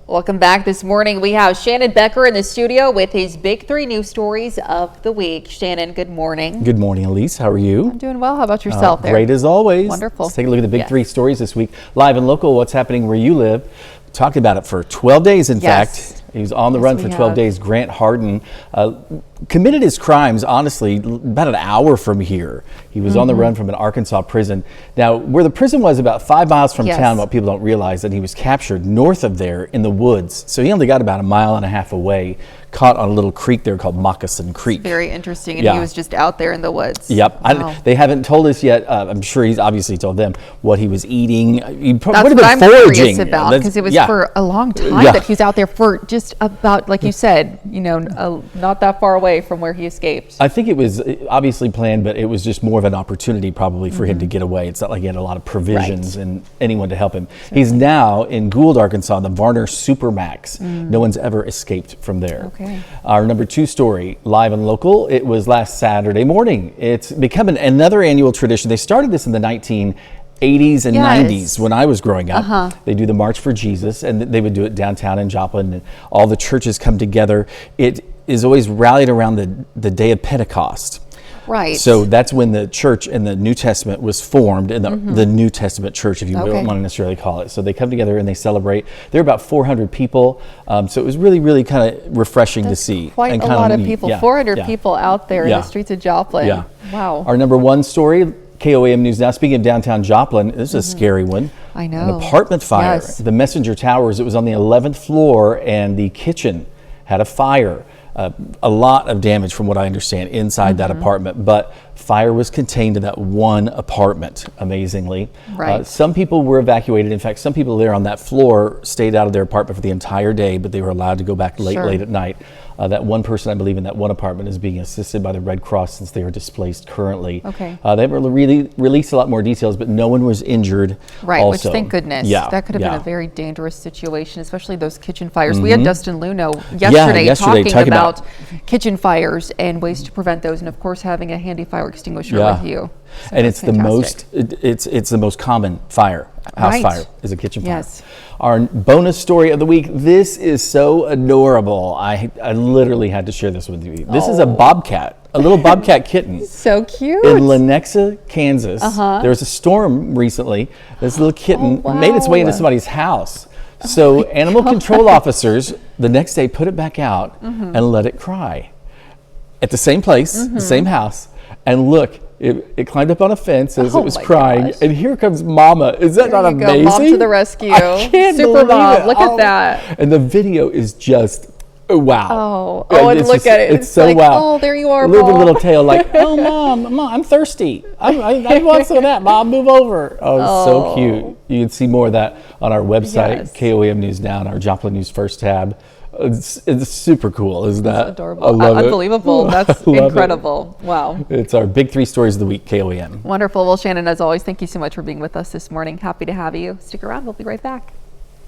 Welcome back this morning. We have Shannon Becker in the studio with his big three news stories of the week. Shannon, good morning. Good morning, Elise. How are you? I'm doing well. How about yourself there? Great as always. Wonderful. Let's take a look at the big three stories this week. Live and local, what's happening where you live. Talked about it for 12 days, in fact. He was on the run for 12 days. Grant Harden committed his crimes, honestly, about an hour from here. He was on the run from an Arkansas prison. Now, where the prison was about 5 miles from town, what people don't realize, that he was captured north of there in the woods. So he only got about 1.5 miles away, caught on a little creek there called Moccasin Creek. Very interesting. And he was just out there in the woods. Yep. Wow. They haven't told us yet. I'm sure he's obviously told them what he was eating. He That's what I'm curious about, because it was for a long time that he's out there for just about, like you said, not that far away from where he escaped. I think it was obviously planned, but it was just more of an opportunity probably for him to get away. It's not like he had a lot of provisions and anyone to help him. He's now in Gould, Arkansas, the Varner Supermax. No one's ever escaped from there. Okay. Our number 2 story, live and local, it was last Saturday morning. It's become another annual tradition. They started this in the 1980s and 90s when I was growing up. They do the March for Jesus, and they would do it downtown in Joplin, and all the churches come together. It is always rallied around the day of Pentecost. Right. So that's when the church in the New Testament was formed, in the New Testament church, if you don't want to necessarily call it. So they come together and they celebrate. There are about 400 people. So it was really, really kind of refreshing to see. Quite a lot of people. 400 people out there in the streets of Joplin. Yeah. Wow. Our number 1 story, KOAM News Now. Speaking of downtown Joplin, this is a scary one. I know. An apartment fire. The Messenger Towers. It was on the 11th floor, and the kitchen had a fire. A lot of damage, from what I understand, inside that apartment, but fire was contained to that one apartment, amazingly. Right. Some people were evacuated. In fact, some people there on that floor stayed out of their apartment for the entire day, but they were allowed to go back late at night. That one person, I believe, in that one apartment is being assisted by the Red Cross since they are displaced currently. Okay. They haven't really released a lot more details, but no one was injured. Right, also. which thank goodness. Yeah. That could have been a very dangerous situation, especially those kitchen fires. We had Dustin Luno yesterday talking about kitchen fires and ways to prevent those, and of course having a handy fire extinguisher with you. So and it's the most common fire. House fire is a kitchen fire. Yes. Our bonus story of the week. This is so adorable. I literally had to share this with you. This is a bobcat, a little bobcat kitten. So cute. In Lenexa, Kansas. There was a storm recently. This little kitten made its way into somebody's house. So animal control officers the next day put it back out and let it cry at the same place, the same house. And look, it climbed up on a fence as it was crying, and here comes Mama. Is that not amazing? Mom to the rescue. I can't Super believe mom. it. Look at that. And the video is just wow. And look at it. It's so like, wow. Oh, there you are, little tail like, oh, Mom, I'm thirsty. I want some of that. Mom, move over. Oh, so cute. You can see more of that on our website, KOAM News Now, and our Joplin News First tab. It's super cool, isn't that? That's adorable. I love Unbelievable. That's incredible. Wow. It's our big 3 stories of the week, KOAM. Wonderful. Well, Shannon, as always, thank you so much for being with us this morning. Happy to have you. Stick around. We'll be right back.